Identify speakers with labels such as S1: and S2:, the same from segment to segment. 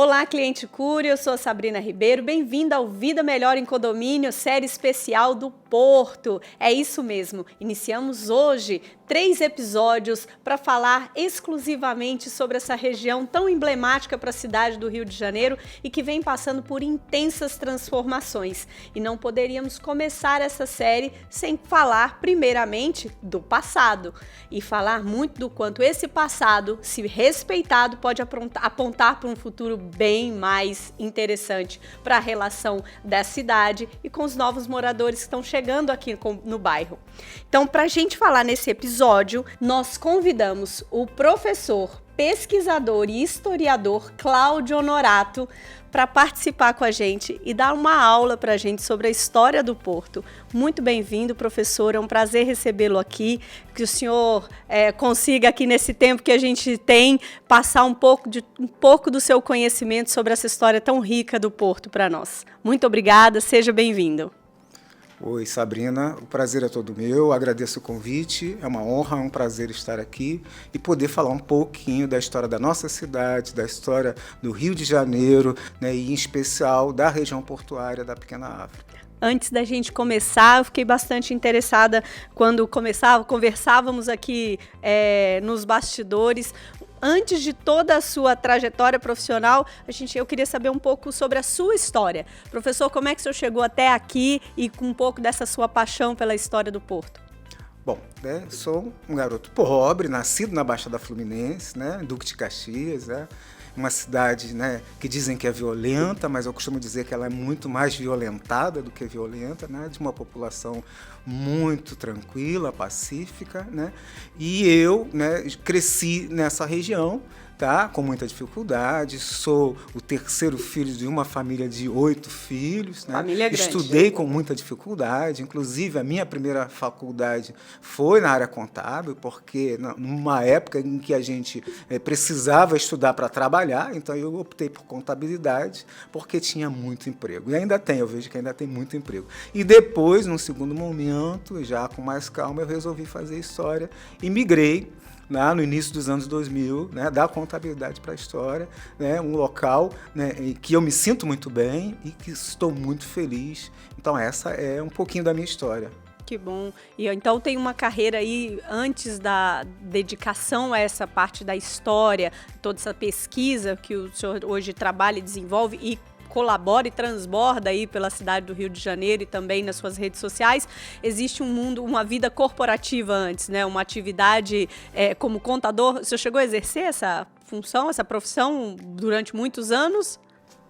S1: Olá, cliente Cury, eu sou a Sabrina Ribeiro, bem-vinda ao Vida Melhor em Condomínio, série especial do Porto. É isso mesmo, iniciamos hoje 3 episódios para falar exclusivamente sobre essa região tão emblemática para a cidade do Rio de Janeiro e que vem passando por intensas transformações. E não poderíamos começar essa série sem falar primeiramente do passado e falar muito do quanto esse passado, se respeitado, pode apontar para um futuro bem mais interessante para a relação da cidade e com os novos moradores que estão chegando aqui no bairro. Então, para a gente falar nesse episódio, nós convidamos o professor, pesquisador e historiador Cláudio Honorato para participar com a gente e dar uma aula para a gente sobre a história do Porto. Muito bem-vindo, professor, é um prazer recebê-lo aqui, que o senhor consiga aqui nesse tempo que a gente tem, passar um pouco do seu conhecimento sobre essa história tão rica do Porto para nós. Muito obrigada, seja bem-vindo.
S2: Oi, Sabrina, o prazer é todo meu, agradeço o convite, é uma honra, um prazer estar aqui e poder falar um pouquinho da história da nossa cidade, da história do Rio de Janeiro, né, e em especial da região portuária da Pequena África.
S1: Antes da gente começar, eu fiquei bastante interessada quando conversávamos aqui nos bastidores. Antes de toda a sua trajetória profissional, eu queria saber um pouco sobre a sua história. Professor, como é que o senhor chegou até aqui e com um pouco dessa sua paixão pela história do Porto?
S2: Bom, sou um garoto pobre, nascido na Baixada Fluminense, Duque de Caxias, uma cidade, que dizem que é violenta, mas eu costumo dizer que ela é muito mais violentada do que violenta, de uma população muito tranquila, pacífica, E eu, cresci nessa região, com muita dificuldade, sou o terceiro filho de uma família de 8 filhos,
S1: Família grande.
S2: Estudei com muita dificuldade, inclusive a minha primeira faculdade foi na área contábil, porque numa época em que a gente precisava estudar para trabalhar, então eu optei por contabilidade, porque tinha muito emprego. E ainda tem, eu vejo que ainda tem muito emprego. E depois, num segundo momento, já com mais calma, eu resolvi fazer história e migrei no início dos anos 2000, da contabilidade para a história, um local que eu me sinto muito bem e que estou muito feliz. Então essa é um pouquinho da minha história.
S1: Que bom. E então tem uma carreira aí antes da dedicação a essa parte da história, toda essa pesquisa que o senhor hoje trabalha e desenvolve e colabora e transborda aí pela cidade do Rio de Janeiro e também nas suas redes sociais. Existe um mundo, uma vida corporativa antes, uma atividade como contador. O senhor chegou a exercer essa função, essa profissão durante muitos anos?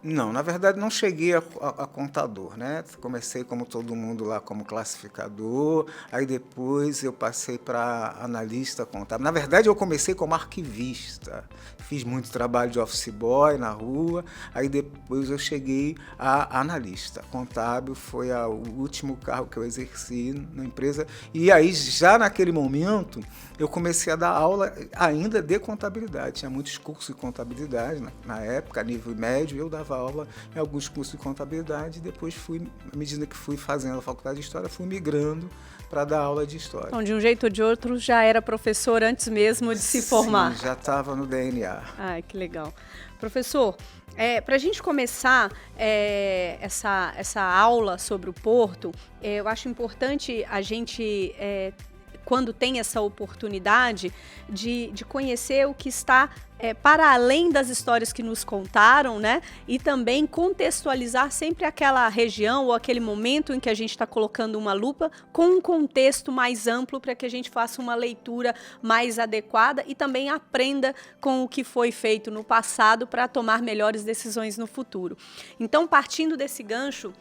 S2: Não, na verdade não cheguei a contador, Comecei como todo mundo lá como classificador, aí depois eu passei para analista contábil. Na verdade eu comecei como arquivista, fiz muito trabalho de office boy na rua, aí depois eu cheguei a analista contábil, foi o último cargo que eu exerci na empresa, e aí já naquele momento eu comecei a dar aula ainda de contabilidade, tinha muitos cursos de contabilidade na época, a nível médio, eu dava aula em alguns cursos de contabilidade e depois à medida que fui fazendo a faculdade de História, fui migrando para dar aula de História.
S1: Então, de um jeito ou de outro, já era professor antes mesmo de se formar?
S2: Sim, já estava no DNA.
S1: Ai, que legal. Professor, para a gente começar essa aula sobre o Porto, eu acho importante a gente quando tem essa oportunidade de conhecer o que está para além das histórias que nos contaram, e também contextualizar sempre aquela região ou aquele momento em que a gente está colocando uma lupa com um contexto mais amplo para que a gente faça uma leitura mais adequada e também aprenda com o que foi feito no passado para tomar melhores decisões no futuro. Então, partindo desse gancho,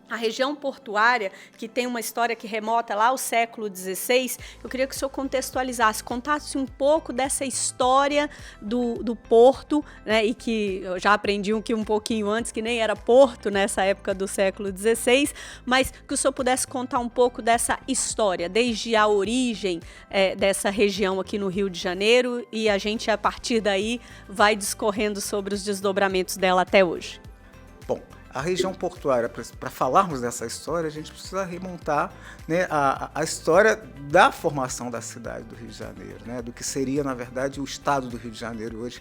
S1: a região portuária, que tem uma história que remota lá ao século XVI, eu queria que o senhor contextualizasse, contasse um pouco dessa história do Porto, e que eu já aprendi um pouquinho antes, que nem era Porto nessa época do século XVI, mas que o senhor pudesse contar um pouco dessa história, desde a origem dessa região aqui no Rio de Janeiro, e a gente, a partir daí, vai discorrendo sobre os desdobramentos dela até hoje.
S2: Bom, A região portuária, para falarmos dessa história, a gente precisa remontar, né, a história da formação da cidade do Rio de Janeiro, né, do que seria, na verdade, o estado do Rio de Janeiro hoje,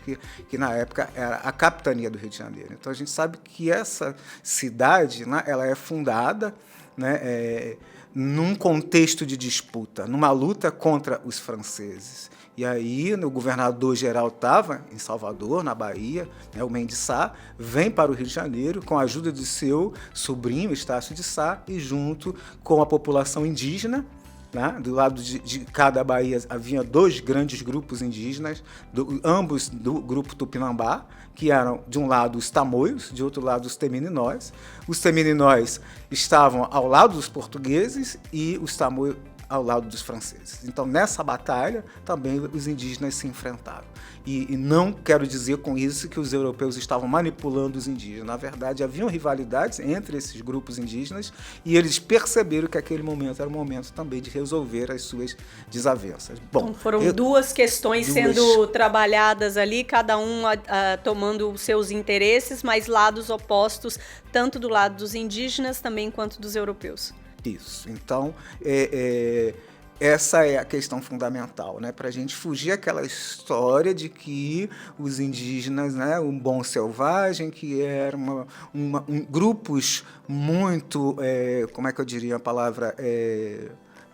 S2: que na época era a capitania do Rio de Janeiro. Então a gente sabe que essa cidade, né, ela é fundada, né, num contexto de disputa, numa luta contra os franceses. E aí o governador-geral estava em Salvador, na Bahia, né, o Mendes Sá, vem para o Rio de Janeiro com a ajuda de seu sobrinho, Estácio de Sá, e junto com a população indígena, né, do lado de cada Bahia havia 2 grandes grupos indígenas, ambos do grupo Tupinambá, que eram, de um lado, os tamoios, de outro lado, os temininós. Os temininós estavam ao lado dos portugueses e os tamoios ao lado dos franceses. Então, nessa batalha, também os indígenas se enfrentaram. E não quero dizer com isso que os europeus estavam manipulando os indígenas. Na verdade, haviam rivalidades entre esses grupos indígenas e eles perceberam que aquele momento era um momento também de resolver as suas desavenças. Bom,
S1: então foram duas questões sendo trabalhadas ali, cada um tomando os seus interesses, mas lados opostos, tanto do lado dos indígenas também quanto dos europeus.
S2: Isso. Então, essa é a questão fundamental, né? Para a gente fugir aquela história de que os indígenas, né, um bom selvagem, que eram grupos muito, como é que eu diria a palavra,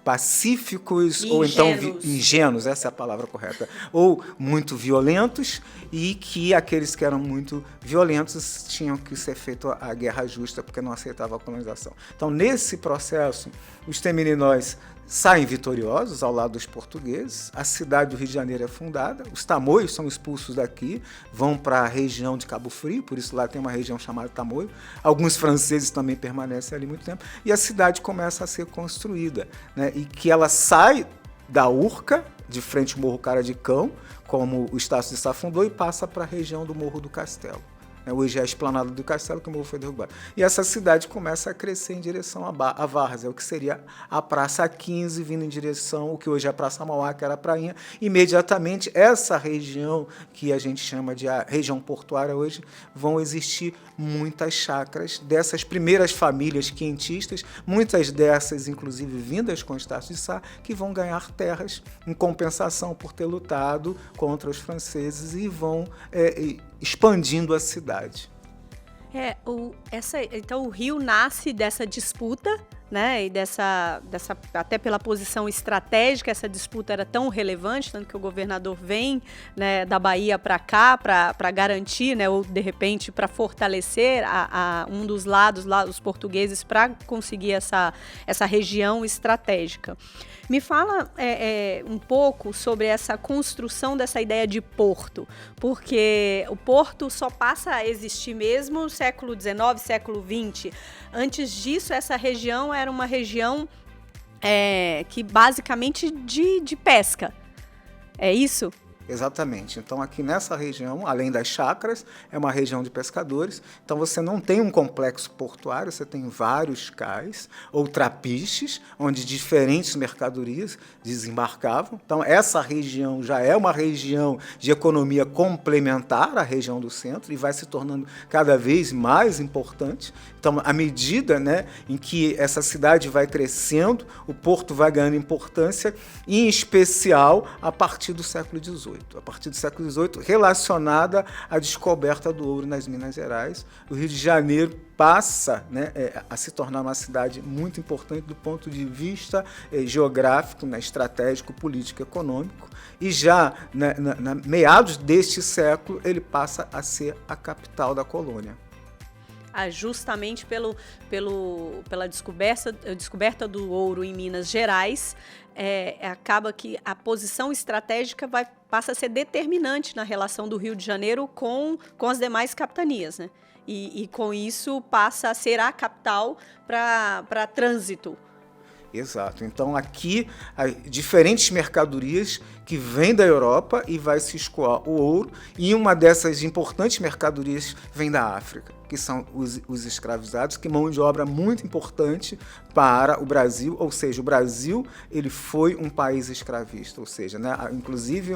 S2: pacíficos ou então ingênuos, essa é a palavra correta, ou muito violentos, e que aqueles que eram muito violentos tinham que ser feita a guerra justa porque não aceitavam a colonização. Então, nesse processo, os temininós saem vitoriosos ao lado dos portugueses, a cidade do Rio de Janeiro é fundada, os tamoios são expulsos daqui, vão para a região de Cabo Frio, por isso lá tem uma região chamada Tamoio, alguns franceses também permanecem ali muito tempo, e a cidade começa a ser construída, né, e que ela sai da Urca, de frente ao Morro Cara de Cão, como o Estácio de Sá fundou, e passa para a região do Morro do Castelo. Hoje é a esplanada do Castelo, que o morro foi derrubado. E essa cidade começa a crescer em direção a Várzea, o que seria a Praça 15, vindo em direção ao que hoje é a Praça Mauá, que era a Prainha. Imediatamente, essa região, que a gente chama de a região portuária hoje, vão existir muitas chácaras dessas primeiras famílias quentistas, muitas dessas, inclusive, vindas com Estácio de Sá, que vão ganhar terras em compensação por ter lutado contra os franceses e vão expandindo a cidade.
S1: Então o Rio nasce dessa disputa, né? E dessa até pela posição estratégica, essa disputa era tão relevante, tanto que o governador vem, né, da Bahia para cá para garantir, né, ou de repente para fortalecer um dos lados lá, os portugueses, para conseguir essa região estratégica. Me fala um pouco sobre essa construção dessa ideia de porto, porque o porto só passa a existir mesmo no século XIX, século XX. Antes disso, essa região era uma região que basicamente de pesca. É isso?
S2: Exatamente. Então, aqui nessa região, além das chácaras, é uma região de pescadores. Então, você não tem um complexo portuário, você tem vários cais ou trapiches, onde diferentes mercadorias desembarcavam. Então, essa região já é uma região de economia complementar à região do centro e vai se tornando cada vez mais importante. Então, à medida, né, em que essa cidade vai crescendo, o porto vai ganhando importância, em especial a partir do século XVIII. A partir do século XVIII, relacionada à descoberta do ouro nas Minas Gerais, o Rio de Janeiro passa, né, a se tornar uma cidade muito importante do ponto de vista geográfico, né, estratégico, político, econômico, e já na meados deste século ele passa a ser a capital da colônia.
S1: Justamente pela descoberta do ouro em Minas Gerais, acaba que a posição estratégica passa a ser determinante na relação do Rio de Janeiro com as demais capitanias, né? E com isso passa a ser a capital para trânsito.
S2: Exato. Então, aqui, há diferentes mercadorias que vêm da Europa e vai se escoar o ouro, e uma dessas importantes mercadorias vem da África. que são os escravizados, que mão de obra muito importante para o Brasil, ou seja, o Brasil ele foi um país escravista, ou seja, né, inclusive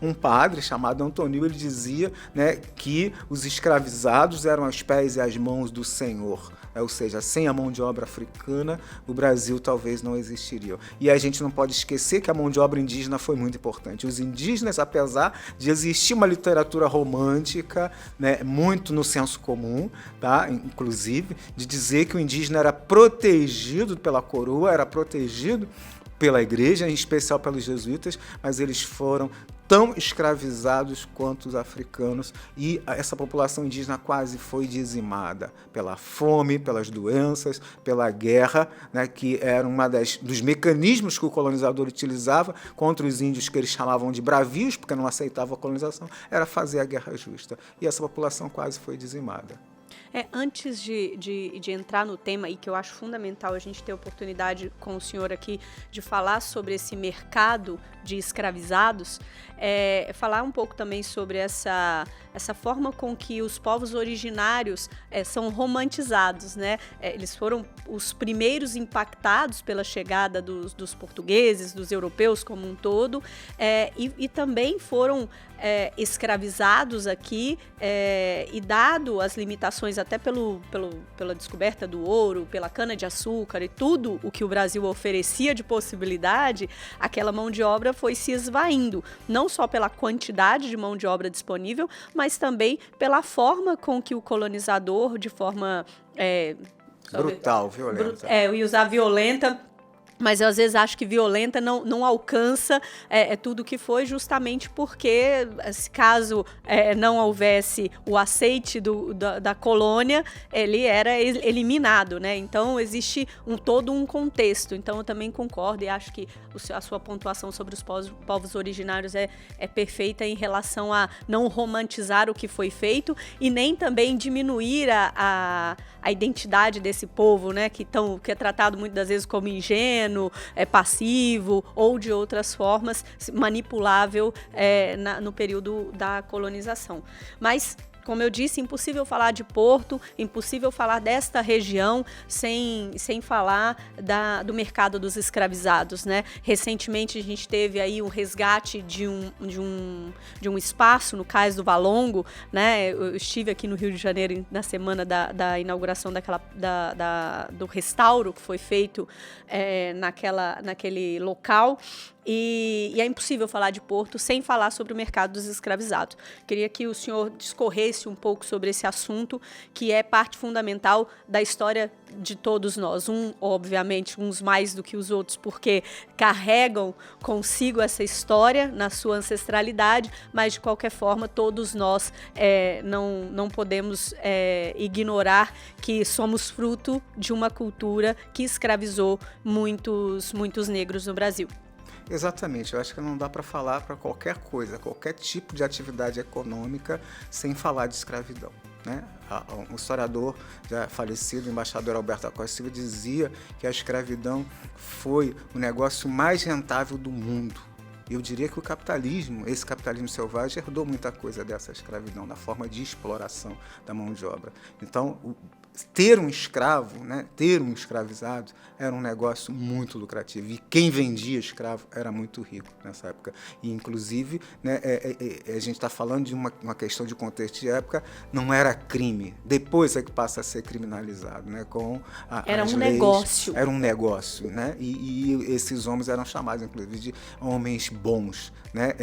S2: um padre chamado Antônio, ele dizia, né, que os escravizados eram os pés e as mãos do Senhor. Ou seja, sem a mão de obra africana, o Brasil talvez não existiria. E a gente não pode esquecer que a mão de obra indígena foi muito importante. Os indígenas, apesar de existir uma literatura romântica, né, muito no senso comum, tá? Inclusive, de dizer que o indígena era protegido pela coroa, era protegido pela igreja, em especial pelos jesuítas, mas eles foram tão escravizados quanto os africanos, e essa população indígena quase foi dizimada pela fome, pelas doenças, pela guerra, né, que era dos mecanismos que o colonizador utilizava contra os índios, que eles chamavam de bravios, porque não aceitavam a colonização, era fazer a guerra justa. E essa população quase foi dizimada.
S1: Antes de entrar no tema, e que eu acho fundamental a gente ter a oportunidade com o senhor aqui de falar sobre esse mercado de escravizados, falar um pouco também sobre essa forma com que os povos originários são romantizados, né? Eles foram os primeiros impactados pela chegada dos portugueses, dos europeus como um todo, e também foram escravizados aqui e dado as limitações até pela descoberta do ouro, pela cana-de-açúcar e tudo o que o Brasil oferecia de possibilidade, aquela mão de obra foi se esvaindo, não só pela quantidade de mão de obra disponível, mas também pela forma com que o colonizador, de forma
S2: brutal, violenta.
S1: Eu ia usar violenta, mas eu às vezes acho que violenta não alcança tudo que foi, justamente porque, se caso não houvesse o aceite da colônia, ele era eliminado, né? Então existe todo um contexto. Então eu também concordo e acho que a sua pontuação sobre os povos originários é perfeita em relação a não romantizar o que foi feito e nem também diminuir a identidade desse povo, né? Que é tratado muitas das vezes como ingênuo, passivo ou de outras formas, manipulável no período da colonização. Mas, como eu disse, impossível falar de Porto, impossível falar desta região sem falar do mercado dos escravizados, né? Recentemente a gente teve aí um resgate de um espaço no Cais do Valongo, né? Eu estive aqui no Rio de Janeiro na semana da inauguração do restauro que foi feito naquele local. E é impossível falar de Porto sem falar sobre o mercado dos escravizados. Queria que o senhor discorresse um pouco sobre esse assunto, que é parte fundamental da história de todos nós. Obviamente, uns mais do que os outros, porque carregam consigo essa história na sua ancestralidade, mas, de qualquer forma, todos nós não podemos ignorar que somos fruto de uma cultura que escravizou muitos negros no Brasil.
S2: Exatamente, eu acho que não dá para falar para qualquer coisa, qualquer tipo de atividade econômica sem falar de escravidão, né? Um historiador já falecido, o embaixador Alberto Acosta Silva, dizia que a escravidão foi o negócio mais rentável do mundo. Eu diria que esse capitalismo selvagem, herdou muita coisa dessa escravidão, da forma de exploração da mão de obra. Então, ter um escravo, né, ter um escravizado, era um negócio muito lucrativo. E quem vendia escravo era muito rico nessa época. E, inclusive, né, a gente está falando de uma questão de contexto de época, não era crime. Depois é que passa a ser criminalizado. Né,
S1: era um negócio.
S2: Era um negócio. Né, e esses homens eram chamados, inclusive, de homens bons, né,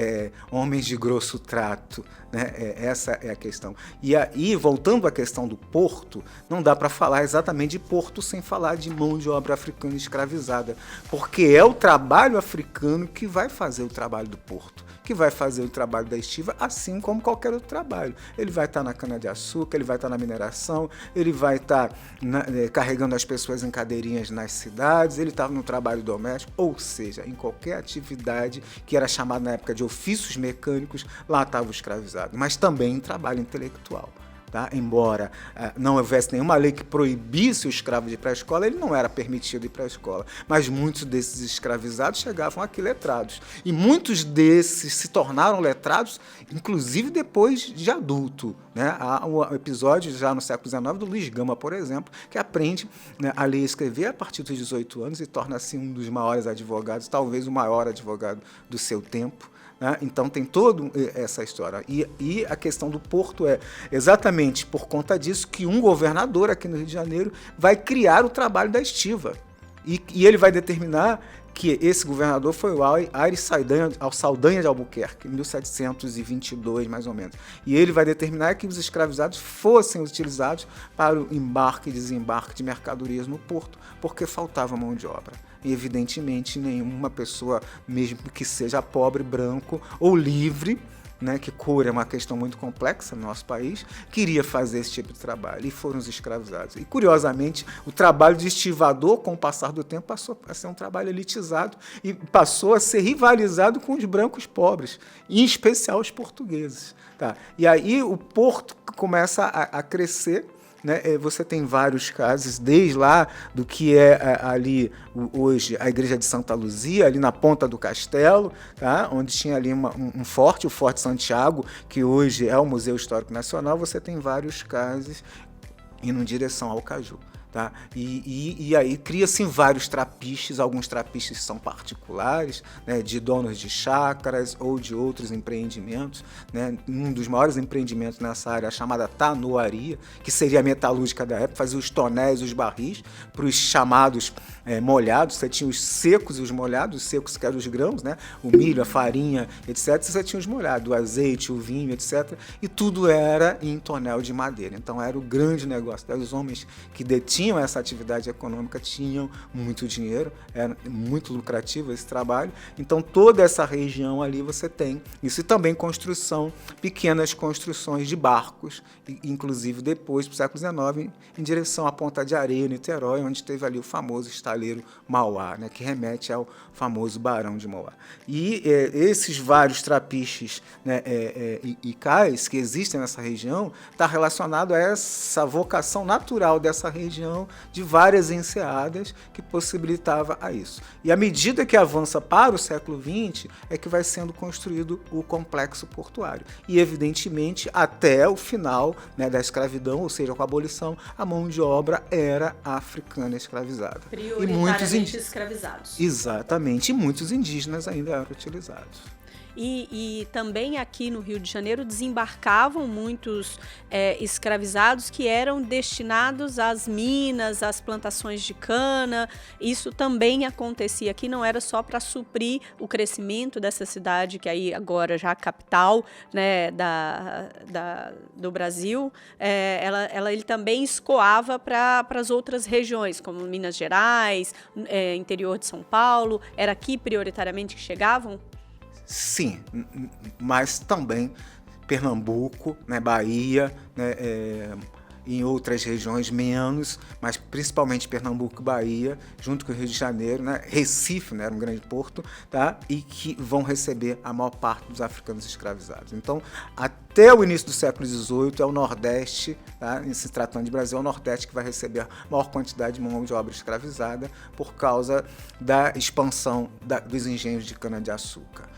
S2: homens de grosso trato. Né, essa é a questão. E aí, voltando à questão do porto, não dá para falar exatamente de Porto sem falar de mão de obra africana escravizada, porque é o trabalho africano que vai fazer o trabalho do Porto, que vai fazer o trabalho da estiva, assim como qualquer outro trabalho. Ele vai estar na cana-de-açúcar, ele vai estar na mineração, ele vai estar carregando as pessoas em cadeirinhas nas cidades, ele estava no trabalho doméstico, ou seja, em qualquer atividade que era chamada na época de ofícios mecânicos, lá estava o escravizado, mas também em trabalho intelectual. Tá? Embora não houvesse nenhuma lei que proibisse o escravo de ir para a escola, ele não era permitido ir para a escola. Mas muitos desses escravizados chegavam aqui letrados. E muitos desses se tornaram letrados, inclusive depois de adulto. Né? Há um episódio já no século XIX do Luiz Gama, por exemplo, que aprende, né, a ler e escrever a partir dos 18 anos e torna-se um dos maiores advogados, talvez o maior advogado do seu tempo. Né? Então tem toda essa história. E a questão do porto é exatamente por conta disso que um governador aqui no Rio de Janeiro vai criar o trabalho da estiva. E ele vai determinar que esse governador foi o Aires Saldanha de Albuquerque, em 1722, mais ou menos. E ele vai determinar que os escravizados fossem utilizados para o embarque e desembarque de mercadorias no porto, porque faltava mão de obra. E, evidentemente, nenhuma pessoa, mesmo que seja pobre, branco ou livre, né, que cor é uma questão muito complexa no nosso país, queria fazer esse tipo de trabalho, e foram os escravizados. E, curiosamente, o trabalho de estivador, com o passar do tempo, passou a ser um trabalho elitizado e passou a ser rivalizado com os brancos pobres, em especial os portugueses. Tá? E aí o porto começa a crescer. Né? Você tem vários casos, desde lá do que é ali hoje a igreja de Santa Luzia, ali na ponta do castelo, tá? Onde tinha ali um forte, o Forte Santiago, que hoje é o Museu Histórico Nacional. Você tem vários casos indo em direção ao Caju. Tá? E aí cria-se vários trapiches, alguns trapiches são particulares, né, de donos de chácaras ou de outros empreendimentos. Né? Um dos maiores empreendimentos nessa área é a chamada tanoaria, que seria a metalúrgica da época, fazia os tonéis, os barris, para os chamados molhados. Você tinha os secos e os molhados, os secos que eram os grãos, né? O milho, a farinha, etc. Você tinha os molhados, o azeite, o vinho, etc. E tudo era em tonel de madeira. Então era o grande negócio. Os homens que detinham essa atividade econômica tinham muito dinheiro, era muito lucrativo esse trabalho. Então toda essa região ali você tem isso, e também construção, pequenas construções de barcos, inclusive depois, para o século XIX, em direção à Ponta de Areia, Niterói, onde teve ali o famoso estaleiro Mauá, né, que remete ao famoso Barão de Mauá. E esses vários trapiches, né, e cais que existem nessa região está relacionado a essa vocação natural dessa região, de várias enseadas que possibilitava a isso. E à medida que avança para o século XX, é que vai sendo construído o complexo portuário. E, evidentemente, até o final, né, da escravidão, ou seja, com a abolição, a mão de obra era africana escravizada.
S1: Prioritariamente escravizados.
S2: Exatamente, e muitos indígenas ainda eram utilizados.
S1: E também aqui no Rio de Janeiro desembarcavam muitos escravizados que eram destinados às minas, às plantações de cana. Isso também acontecia aqui, não era só para suprir o crescimento dessa cidade, que aí agora já é a capital, né, do Brasil. Ele também escoava para as outras regiões, como Minas Gerais, interior de São Paulo. Era aqui prioritariamente que chegavam?
S2: Sim, mas também Pernambuco, né, Bahia, né, em outras regiões menos, mas principalmente Pernambuco e Bahia, junto com o Rio de Janeiro, né, Recife, né, era um grande porto, tá, e que vão receber a maior parte dos africanos escravizados. Então, até o início do século XVIII, é o Nordeste, tá, se tratando de Brasil, é o Nordeste que vai receber a maior quantidade de mão de obra escravizada por causa da expansão dos engenhos de cana-de-açúcar.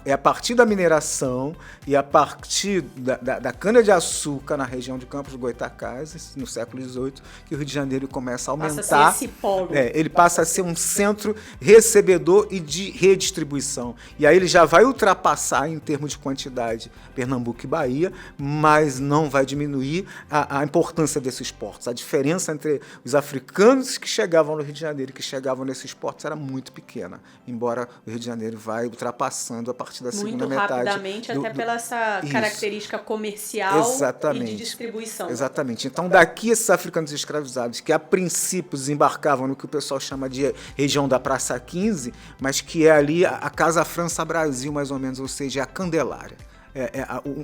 S2: É a partir da mineração e a partir da cana-de-açúcar na região de Campos do Goytacazes, no século XVIII, que o Rio de Janeiro começa a aumentar.
S1: Passa a ser esse polo.
S2: Ele passa a ser um centro recebedor e de redistribuição. E aí ele já vai ultrapassar, em termos de quantidade, Pernambuco e Bahia, mas não vai diminuir a importância desses portos. A diferença entre os africanos que chegavam no Rio de Janeiro e que chegavam nesses portos era muito pequena, embora o Rio de Janeiro vai ultrapassando a partir da segunda metade.
S1: Muito rapidamente, até pela essa característica comercial.
S2: Exatamente.
S1: E de distribuição.
S2: Exatamente. Então, daqui esses africanos escravizados, que a princípio desembarcavam no que o pessoal chama de região da Praça 15, mas que é ali a Casa França Brasil, mais ou menos, ou seja, a Candelária.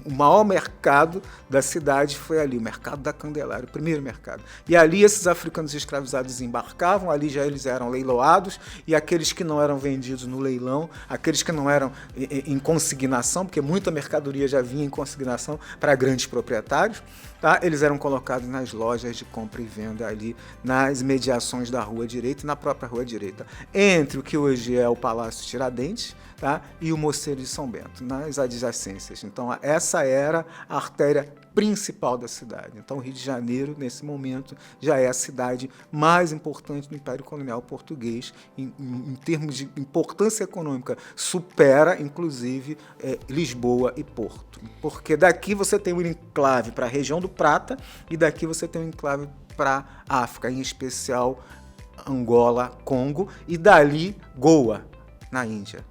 S2: O maior mercado da cidade foi ali, o mercado da Candelária, o primeiro mercado. E ali esses africanos escravizados embarcavam, ali já eles eram leiloados, e aqueles que não eram vendidos no leilão, aqueles que não eram em consignação, porque muita mercadoria já vinha em consignação para grandes proprietários, tá? Eles eram colocados nas lojas de compra e venda ali, nas mediações da Rua Direita e na própria Rua Direita, entre o que hoje é o Palácio Tiradentes, tá? E o Mosteiro de São Bento, nas adjacências. Então, essa era a artéria principal da cidade. Então, o Rio de Janeiro, nesse momento, já é a cidade mais importante do Império Colonial Português, em termos de importância econômica, supera, inclusive, Lisboa e Porto. Porque daqui você tem um enclave para a região do Prata e daqui você tem um enclave para a África, em especial Angola, Congo, e dali Goa, na Índia.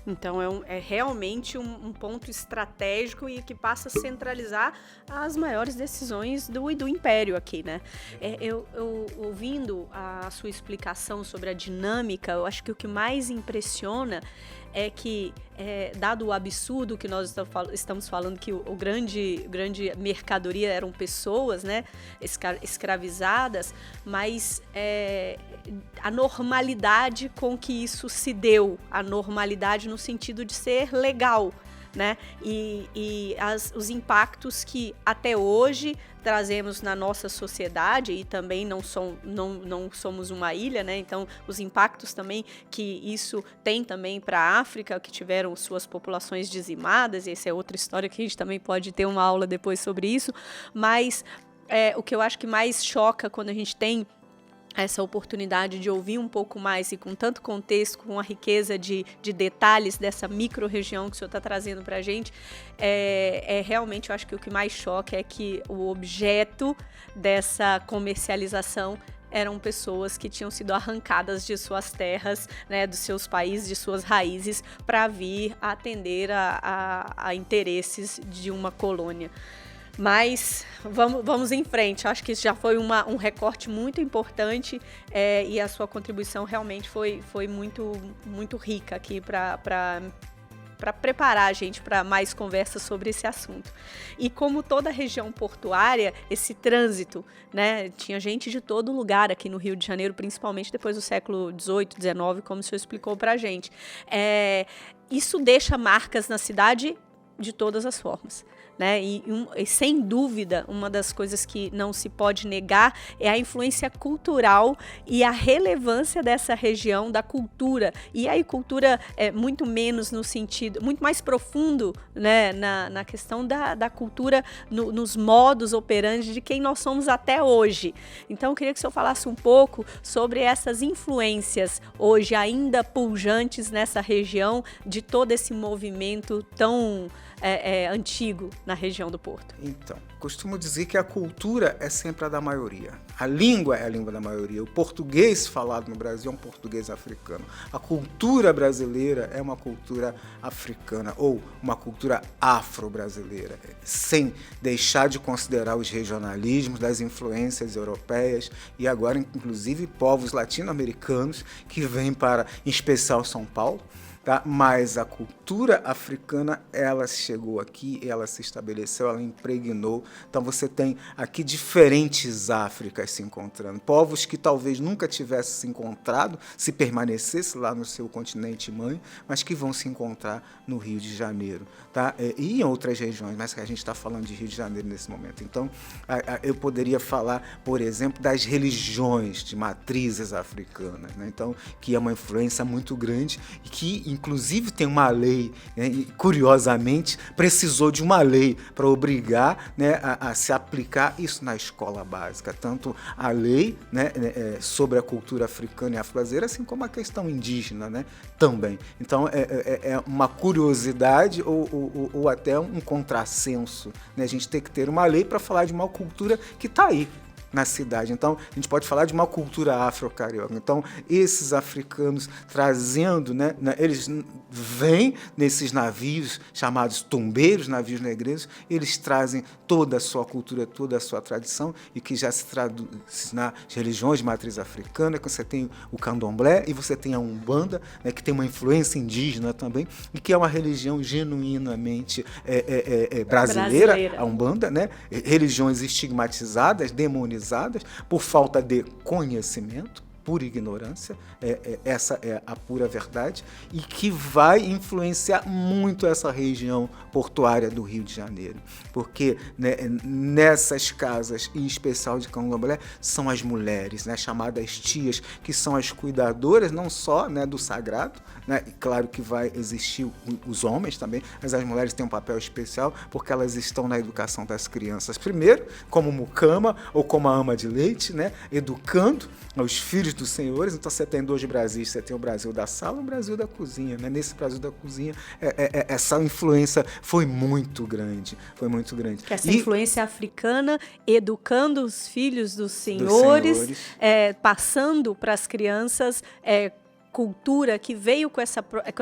S1: Então é realmente um ponto estratégico e que passa a centralizar as maiores decisões do Império aqui, né? Eu ouvindo a sua explicação sobre a dinâmica, eu acho que o que mais impressiona é que, dado o absurdo que nós estamos falando, que o grande mercadoria eram pessoas, né, escravizadas, mas a normalidade com que isso se deu, a normalidade no sentido de ser legal, né, e os impactos que até hoje trazemos na nossa sociedade, e também não somos uma ilha, né? Então os impactos também que isso tem também para a África, que tiveram suas populações dizimadas, e essa é outra história que a gente também pode ter uma aula depois sobre isso, mas o que eu acho que mais choca quando a gente tem essa oportunidade de ouvir um pouco mais e com tanto contexto, com a riqueza de detalhes dessa micro-região que o senhor está trazendo para a gente, realmente, eu acho que o que mais choca é que o objeto dessa comercialização eram pessoas que tinham sido arrancadas de suas terras, né, dos seus países, de suas raízes, para vir atender a interesses de uma colônia. Mas vamos em frente, acho que isso já foi um recorte muito importante, e a sua contribuição realmente foi muito, muito rica aqui para preparar a gente para mais conversas sobre esse assunto. E como toda a região portuária, esse trânsito, né, tinha gente de todo lugar aqui no Rio de Janeiro, principalmente depois do século XVIII, XIX, como o senhor explicou para a gente. Isso deixa marcas na cidade de todas as formas, né? E sem dúvida, uma das coisas que não se pode negar é a influência cultural e a relevância dessa região, da cultura. E aí cultura é muito menos no sentido, muito mais profundo, né, na questão da cultura, nos modos operantes de quem nós somos até hoje. Então eu queria que o senhor falasse um pouco sobre essas influências hoje ainda pujantes nessa região, de todo esse movimento tão antigo na região do Porto.
S2: Então, costumo dizer que a cultura é sempre a da maioria. A língua é a língua da maioria. O português falado no Brasil é um português africano. A cultura brasileira é uma cultura africana ou uma cultura afro-brasileira, sem deixar de considerar os regionalismos das influências europeias e agora, inclusive, povos latino-americanos que vêm para, em especial, São Paulo. Tá? Mas a cultura africana, ela chegou aqui, ela se estabeleceu, ela impregnou. Então você tem aqui diferentes Áfricas se encontrando. Povos que talvez nunca tivessem se encontrado, se permanecesse lá no seu continente mãe, mas que vão se encontrar no Rio de Janeiro. Tá? E em outras regiões, mas que a gente está falando de Rio de Janeiro nesse momento. Então, eu poderia falar, por exemplo, das religiões de matrizes africanas, né? Então, que é uma influência muito grande e que, inclusive, tem uma lei, né? E, curiosamente, precisou de uma lei para obrigar, né, a se aplicar isso na escola básica, tanto a lei, né, sobre a cultura africana e afro-brasileira, assim como a questão indígena, né, também. Então, é uma curiosidade ou até um contrassenso, né? A gente tem que ter uma lei para falar de uma cultura que está aí, na cidade. Então, a gente pode falar de uma cultura afro-carioca. Então, esses africanos trazendo, né, eles vêm nesses navios chamados tumbeiros, navios negreiros, eles trazem toda a sua cultura, toda a sua tradição, e que já se traduz nas religiões de matriz africana, que você tem o candomblé e você tem a umbanda, né, que tem uma influência indígena também, e que é uma religião genuinamente brasileira, a umbanda, né? Religiões estigmatizadas, demonizadas, por falta de conhecimento, por ignorância, essa é a pura verdade, e que vai influenciar muito essa região portuária do Rio de Janeiro, porque, né, nessas casas, em especial de candomblé, são as mulheres, né, chamadas tias, que são as cuidadoras, não só, né, do sagrado, né, e claro que vai existir os homens também, mas as mulheres têm um papel especial, porque elas estão na educação das crianças, primeiro, como mucama, ou como a ama de leite, né, educando os filhos dos senhores. Então você tem dois Brasis, você tem o Brasil da sala e o Brasil da cozinha, né? Nesse Brasil da cozinha, essa influência foi muito grande, Que
S1: essa influência africana educando os filhos dos senhores. Passando para as crianças cultura que veio com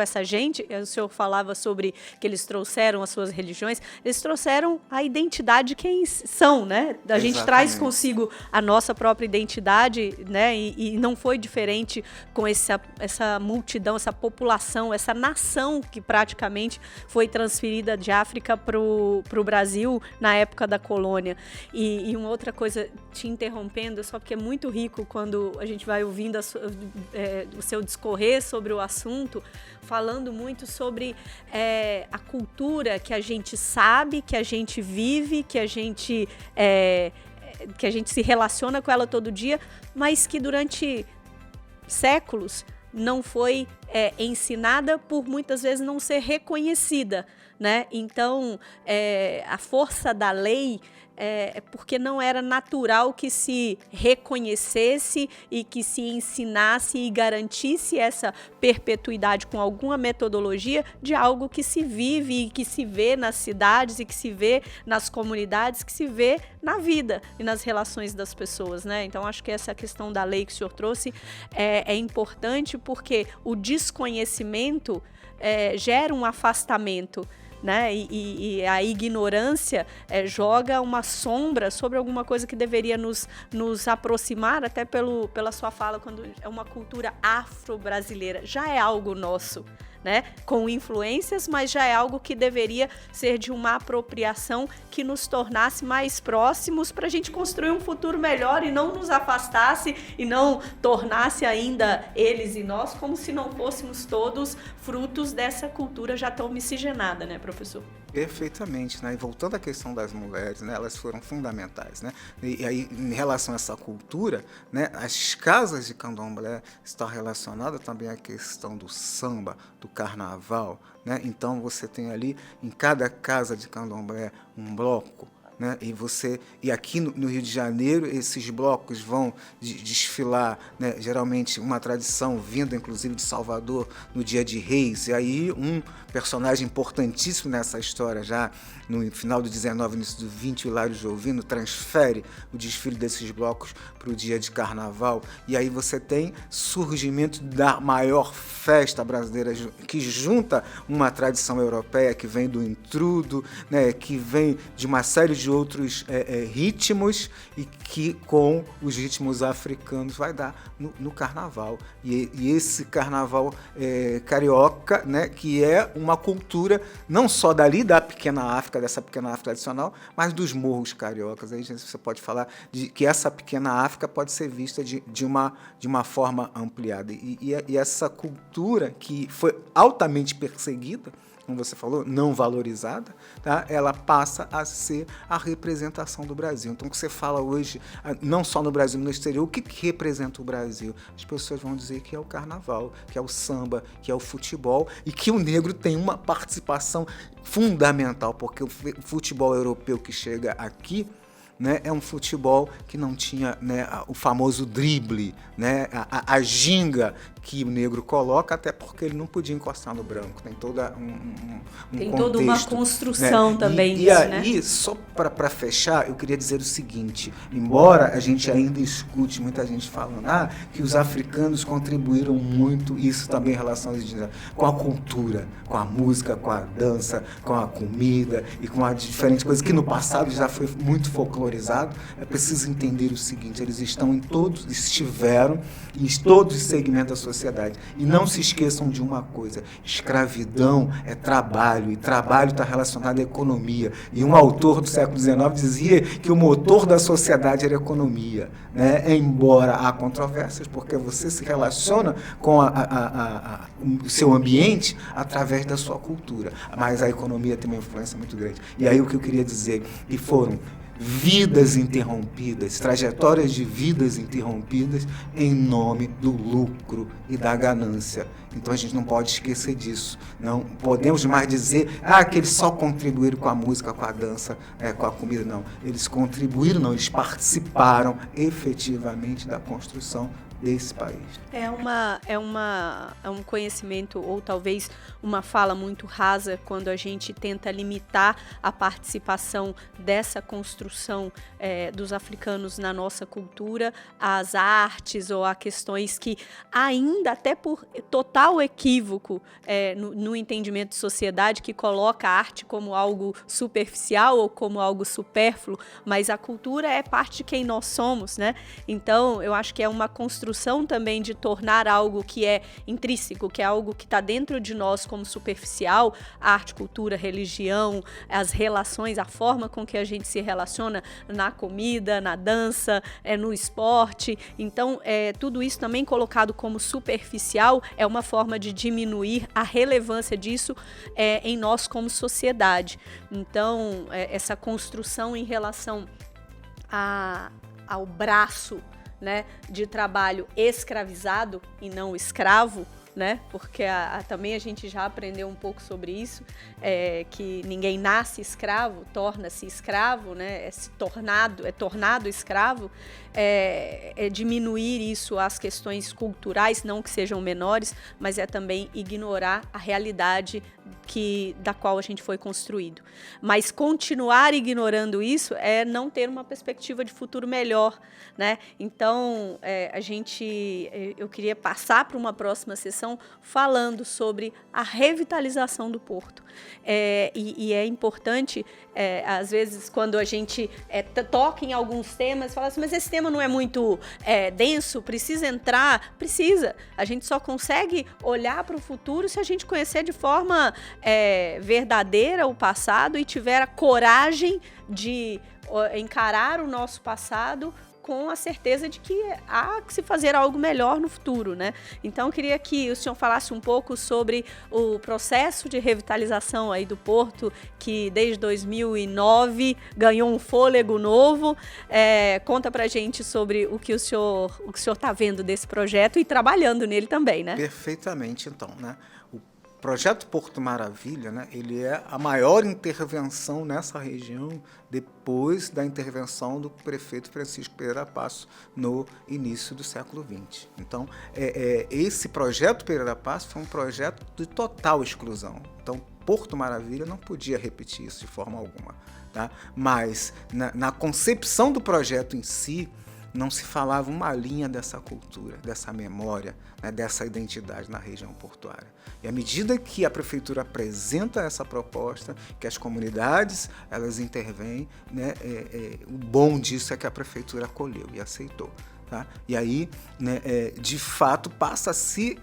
S1: essa gente. O senhor falava sobre que eles trouxeram as suas religiões, eles trouxeram a identidade de quem são, né? A gente traz consigo a nossa própria identidade, né? E não foi diferente com essa multidão, essa população, essa nação que praticamente foi transferida de África para o Brasil na época da colônia. E uma outra coisa, te interrompendo, só porque é muito rico quando a gente vai ouvindo o seu discorrer sobre o assunto, falando muito sobre a cultura que a gente sabe, que a gente vive, que a gente se relaciona com ela todo dia, mas que durante séculos não foi ensinada, por muitas vezes não ser reconhecida, né? Então, a força da lei porque não era natural que se reconhecesse e que se ensinasse e garantisse essa perpetuidade com alguma metodologia de algo que se vive e que se vê nas cidades e que se vê nas comunidades, que se vê na vida e nas relações das pessoas, né? Então, acho que essa questão da lei que o senhor trouxe é importante, porque o desconhecimento gera um afastamento, né? E a ignorância joga uma sombra sobre alguma coisa que deveria nos aproximar, até pela sua fala, quando é uma cultura afro-brasileira. Já é algo nosso, né? Com influências, mas já é algo que deveria ser de uma apropriação que nos tornasse mais próximos para a gente construir um futuro melhor e não nos afastasse e não tornasse ainda eles e nós como se não fôssemos todos frutos dessa cultura já tão miscigenada, né, professor?
S2: Perfeitamente, né? E voltando à questão das mulheres, né? Elas foram fundamentais, né? E aí, em relação a essa cultura, né? As casas de candomblé estão relacionadas também à questão do samba, do carnaval, né? Então você tem ali em cada casa de candomblé um bloco, né? E aqui no Rio de Janeiro esses blocos vão desfilar, né? Geralmente uma tradição vinda inclusive de Salvador no Dia de Reis, e aí um personagem importantíssimo nessa história, já no final do 19, início do 20, o Hilário Jovino transfere o desfile desses blocos para o dia de carnaval, e aí você tem surgimento da maior festa brasileira, que junta uma tradição europeia que vem do intrudo, né, que vem de uma série de outros ritmos, e que com os ritmos africanos vai dar no carnaval. E esse carnaval carioca, né, que é uma cultura não só dali da pequena África, dessa pequena África tradicional, mas dos morros cariocas. Aí você pode falar de que essa pequena África pode ser vista de uma forma ampliada. E essa cultura que foi altamente perseguida, como você falou, não valorizada, tá? Ela passa a ser a representação do Brasil. Então, o que você fala hoje, não só no Brasil, no exterior, o que representa o Brasil? As pessoas vão dizer que é o carnaval, que é o samba, que é o futebol, e que o negro tem uma participação fundamental, porque o futebol europeu que chega aqui, né, é um futebol que não tinha, né, o famoso drible, né, a ginga que o negro coloca, até porque ele não podia encostar no branco. Tem toda
S1: tem
S2: contexto,
S1: toda uma construção, né? Também
S2: e
S1: disso,
S2: aí, só para fechar, eu queria dizer o seguinte, embora a gente ainda escute muita gente falando que os africanos contribuíram muito, isso também em relação aos indígenas, com a cultura, com a música, com a dança, com a comida e com as diferentes coisas que no passado já foi muito folclorizado, é preciso entender o seguinte, eles estiveram em todos os segmentos da sociedade. E não se esqueçam de uma coisa, escravidão é trabalho, e trabalho está relacionado à economia. E um autor do século XIX dizia que o motor da sociedade era a economia, né? Embora há controvérsias, porque você se relaciona com o seu ambiente através da sua cultura. Mas a economia tem uma influência muito grande. E aí o que eu queria dizer, que foram vidas interrompidas, trajetórias de vidas interrompidas em nome do lucro e da ganância. Então a gente não pode esquecer disso. Não podemos mais dizer que eles só contribuíram com a música, com a dança, com a comida. Não, eles contribuíram, não, eles participaram efetivamente da construção desse país.
S1: É um conhecimento, ou talvez uma fala muito rasa, quando a gente tenta limitar a participação dessa construção dos africanos na nossa cultura, às artes ou a questões que ainda, até por total equívoco no entendimento de sociedade, que coloca a arte como algo superficial ou como algo supérfluo, mas a cultura é parte de quem nós somos, né? Então, eu acho que é uma construção também de tornar algo que é intrínseco, que é algo que está dentro de nós como superficial, arte, cultura, religião, as relações, a forma com que a gente se relaciona na comida, na dança, no esporte. Então, tudo isso também colocado como superficial é uma forma de diminuir a relevância disso em nós como sociedade. Então, essa construção em relação ao braço, né, de trabalho escravizado e não escravo, né, porque também a gente já aprendeu um pouco sobre isso, que ninguém nasce escravo, torna-se escravo, né, é tornado escravo, diminuir isso às questões culturais, não que sejam menores, mas é também ignorar a realidade da qual a gente foi construído. Mas continuar ignorando isso é não ter uma perspectiva de futuro melhor, né? Então, eu queria passar para uma próxima sessão falando sobre a revitalização do Porto. E é importante, às vezes, quando a gente toca em alguns temas, fala assim, mas esse tema não é muito denso, precisa entrar? Precisa. A gente só consegue olhar para o futuro se a gente conhecer de forma verdadeira o passado e tiver a coragem de encarar o nosso passado com a certeza de que há que se fazer algo melhor no futuro, né? Então, eu queria que o senhor falasse um pouco sobre o processo de revitalização aí do Porto, que desde 2009 ganhou um fôlego novo. Conta pra gente sobre o que o senhor está vendo desse projeto e trabalhando nele também, né?
S2: Perfeitamente, então, né? O projeto Porto Maravilha, né, ele é a maior intervenção nessa região depois da intervenção do prefeito Francisco Pereira Passo no início do século XX. Então, esse projeto Pereira Passo foi um projeto de total exclusão. Então, Porto Maravilha não podia repetir isso de forma alguma, tá? Mas, na concepção do projeto em si, não se falava uma linha dessa cultura, dessa memória, né, dessa identidade na região portuária. E à medida que a prefeitura apresenta essa proposta, que as comunidades elas intervêm, né, o bom disso é que a prefeitura acolheu e aceitou. Tá? E aí, né, de fato, passa a se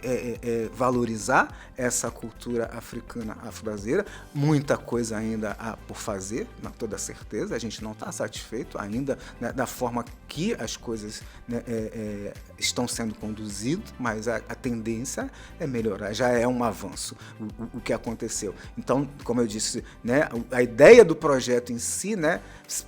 S2: valorizar essa cultura africana afro-brasileira. Muita coisa ainda há por fazer, com toda certeza. A gente não está satisfeito ainda, né, da forma que as coisas, né, estão sendo conduzidas, mas a tendência é melhorar. Já é um avanço o que aconteceu. Então, como eu disse, né, a ideia do projeto em si, né,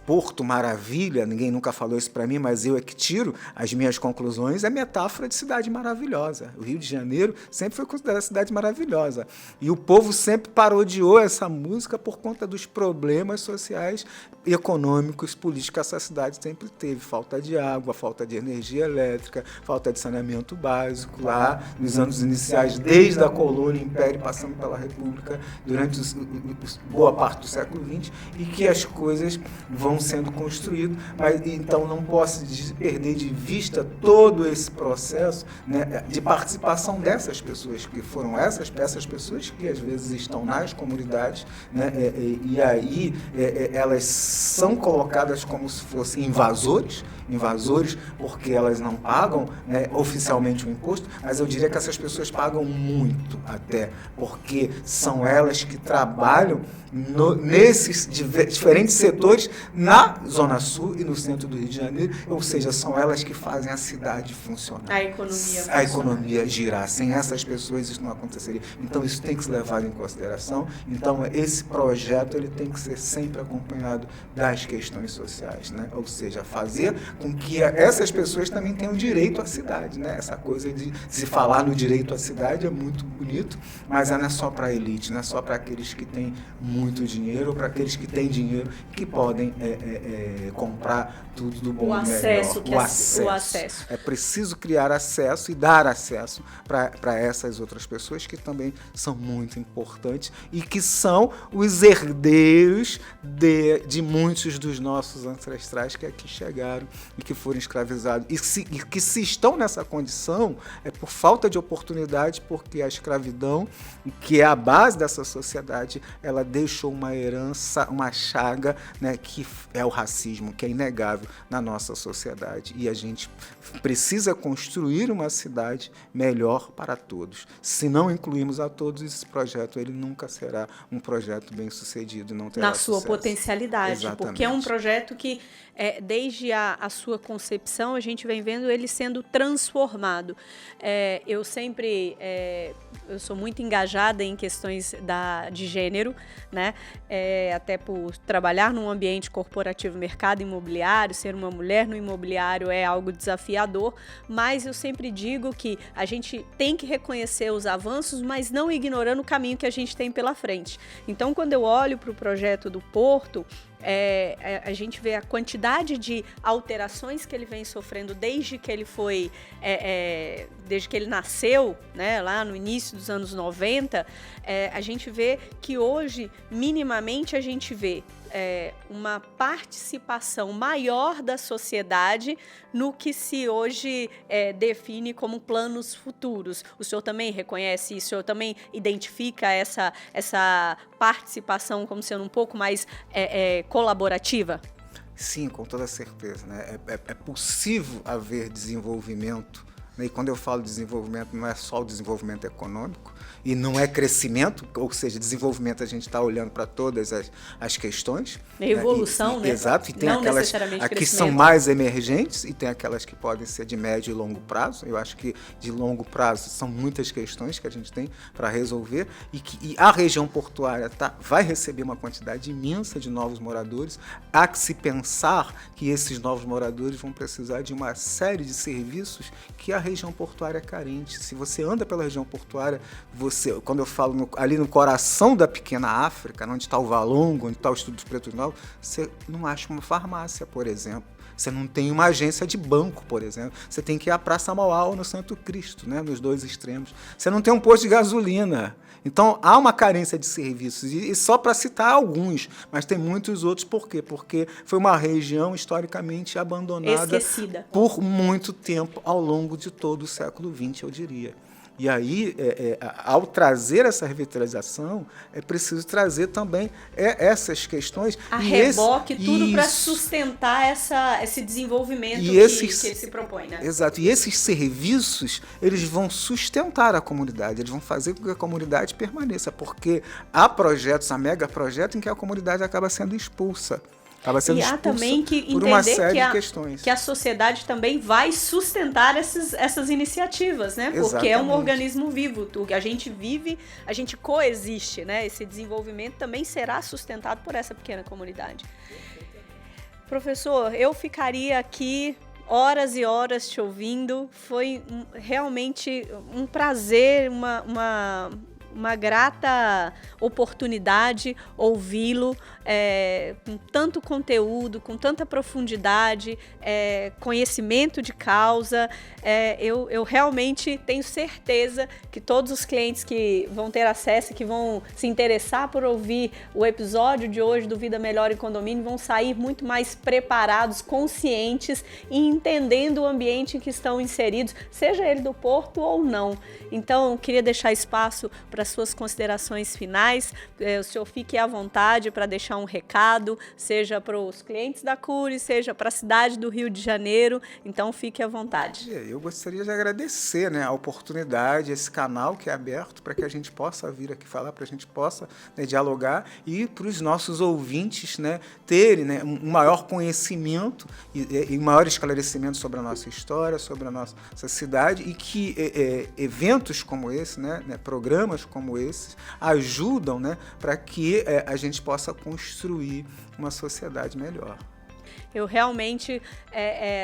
S2: Porto Maravilha, ninguém nunca falou isso para mim, mas eu é que tiro. A as minhas conclusões, é metáfora de cidade maravilhosa. O Rio de Janeiro sempre foi considerada cidade maravilhosa. E o povo sempre parodiou essa música por conta dos problemas sociais, econômicos, políticos que essa cidade sempre teve. Falta de água, falta de energia elétrica, falta de saneamento básico lá nos anos iniciais, desde a colônia, Império, passando pela República, durante boa parte do século XX, e que as coisas vão sendo construídas, mas então não posso perder de vista todo esse processo, né, de participação dessas pessoas, que foram essas pessoas que às vezes estão nas comunidades, né, e aí elas são colocadas como se fossem invasores porque elas não pagam, né, oficialmente o imposto, mas eu diria que essas pessoas pagam muito até, porque são elas que trabalham nesses diferentes setores na Zona Sul e no centro do Rio de Janeiro, ou seja, são elas que fazem a cidade funcionar. A economia girar. Sem essas pessoas isso não aconteceria. Então isso tem que ser levado em consideração. Então esse projeto ele tem que ser sempre acompanhado das questões sociais, né? Ou seja, fazer com que essas pessoas também tenham direito à cidade, né? Essa coisa de se falar no direito à cidade é muito bonito, mas não é só para a elite, não é só para aqueles que têm muito dinheiro ou para aqueles que têm dinheiro que podem comprar tudo do bom e melhor. O acesso. É preciso criar acesso e dar acesso para essas outras pessoas que também são muito importantes e que são os herdeiros de muitos dos nossos ancestrais que aqui chegaram e que foram escravizados. E que se estão nessa condição é por falta de oportunidade, porque a escravidão, que é a base dessa sociedade, ela deixou uma herança, uma chaga, né, que é o racismo, que é inegável na nossa sociedade. E a gente precisa construir uma cidade melhor para todos. Se não incluirmos a todos, esse projeto ele nunca será um projeto bem sucedido, não terá
S1: na sua
S2: sucesso.
S1: Potencialidade,
S2: Exatamente.
S1: Porque é um projeto que, desde a sua concepção, a gente vem vendo ele sendo transformado. Eu sempre eu sou muito engajada em questões de gênero, né? Até por trabalhar num ambiente corporativo, mercado imobiliário, ser uma mulher no imobiliário é algo desafiador, mas eu sempre digo que a gente tem que reconhecer os avanços, mas não ignorando o caminho que a gente tem pela frente. Então, quando eu olho para o projeto do Porto, a gente vê a quantidade de alterações que ele vem sofrendo desde que ele foi, desde que ele nasceu, né, lá no início dos anos 90, a gente vê que hoje, minimamente, a gente vê uma participação maior da sociedade no que se hoje define como planos futuros. O senhor também reconhece isso? O senhor também identifica essa participação como sendo um pouco mais colaborativa?
S2: Sim, com toda certeza, né? É possível haver desenvolvimento, né? E quando eu falo desenvolvimento, não é só o desenvolvimento econômico, e não é crescimento, ou seja, desenvolvimento a gente está olhando para todas as questões.
S1: É evolução, né?
S2: Exato, e tem
S1: não
S2: aquelas aqui que são mais emergentes e tem aquelas que podem ser de médio e longo prazo. Eu acho que de longo prazo são muitas questões que a gente tem para resolver e a região portuária vai receber uma quantidade imensa de novos moradores. Há que se pensar que esses novos moradores vão precisar de uma série de serviços que a região portuária é carente. Se você anda pela região portuária, quando eu falo ali no coração da pequena África, onde está o Valongo, onde está o Estudo dos Pretos Novos, você não acha uma farmácia, por exemplo. Você não tem uma agência de banco, por exemplo. Você tem que ir à Praça Mauá ou no Santo Cristo, né, nos dois extremos. Você não tem um posto de gasolina. Então, há uma carência de serviços, e só para citar alguns, mas tem muitos outros. Por quê? Porque foi uma região historicamente abandonada,
S1: esquecida,
S2: por muito tempo, ao longo de todo o século XX, eu diria. E aí, ao trazer essa revitalização, é preciso trazer também essas questões.
S1: A reboque, tudo para sustentar esse desenvolvimento que ele se propõe, né?
S2: Exato. E esses serviços, eles vão sustentar a comunidade, eles vão fazer com que a comunidade permaneça, porque há projetos, há megaprojetos em que a comunidade acaba sendo expulsa.
S1: E há também que entender que a sociedade também vai sustentar essas iniciativas, né? Porque
S2: Exatamente.
S1: É um organismo vivo, a gente vive, a gente coexiste, né? Esse desenvolvimento também será sustentado por essa pequena comunidade. Professor, eu ficaria aqui horas e horas te ouvindo. Foi realmente um prazer, uma grata oportunidade ouvi-lo, com tanto conteúdo, com tanta profundidade, conhecimento de causa. Eu realmente tenho certeza que todos os clientes que vão ter acesso, que vão se interessar por ouvir o episódio de hoje do Vida Melhor em Condomínio, vão sair muito mais preparados, conscientes e entendendo o ambiente em que estão inseridos, seja ele do Porto ou não. Então, queria deixar espaço para suas considerações finais. O senhor fique à vontade para deixar um recado, seja para os clientes da Cury, seja para a cidade do Rio de Janeiro. Então, fique à vontade.
S2: Eu gostaria de agradecer, né, a oportunidade, esse canal que é aberto para que a gente possa vir aqui falar, para a gente possa, né, dialogar e para os nossos ouvintes, né, terem, né, um maior conhecimento e maior esclarecimento sobre a nossa história, sobre a nossa cidade, e que eventos como esse, né, programas como esses, ajudam, né, para que a gente possa construir uma sociedade melhor.
S1: Eu realmente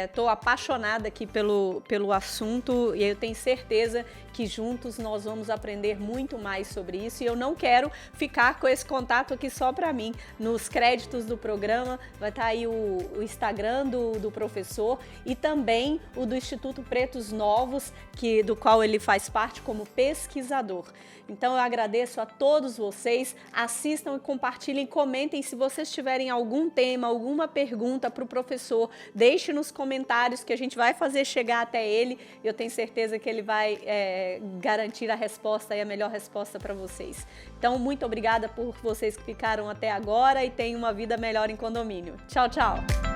S1: estou apaixonada aqui pelo assunto e eu tenho certeza que juntos nós vamos aprender muito mais sobre isso, e eu não quero ficar com esse contato aqui só para mim. Nos créditos do programa vai estar aí o Instagram do professor e também o do Instituto Pretos Novos, do qual ele faz parte como pesquisador. Então eu agradeço a todos vocês, assistam e compartilhem, comentem se vocês tiverem algum tema, alguma pergunta para o professor, deixe nos comentários que a gente vai fazer chegar até ele. Eu tenho certeza que ele vai garantir a resposta e a melhor resposta para vocês. Então, muito obrigada por vocês que ficaram até agora e tenham uma vida melhor em condomínio. Tchau, tchau!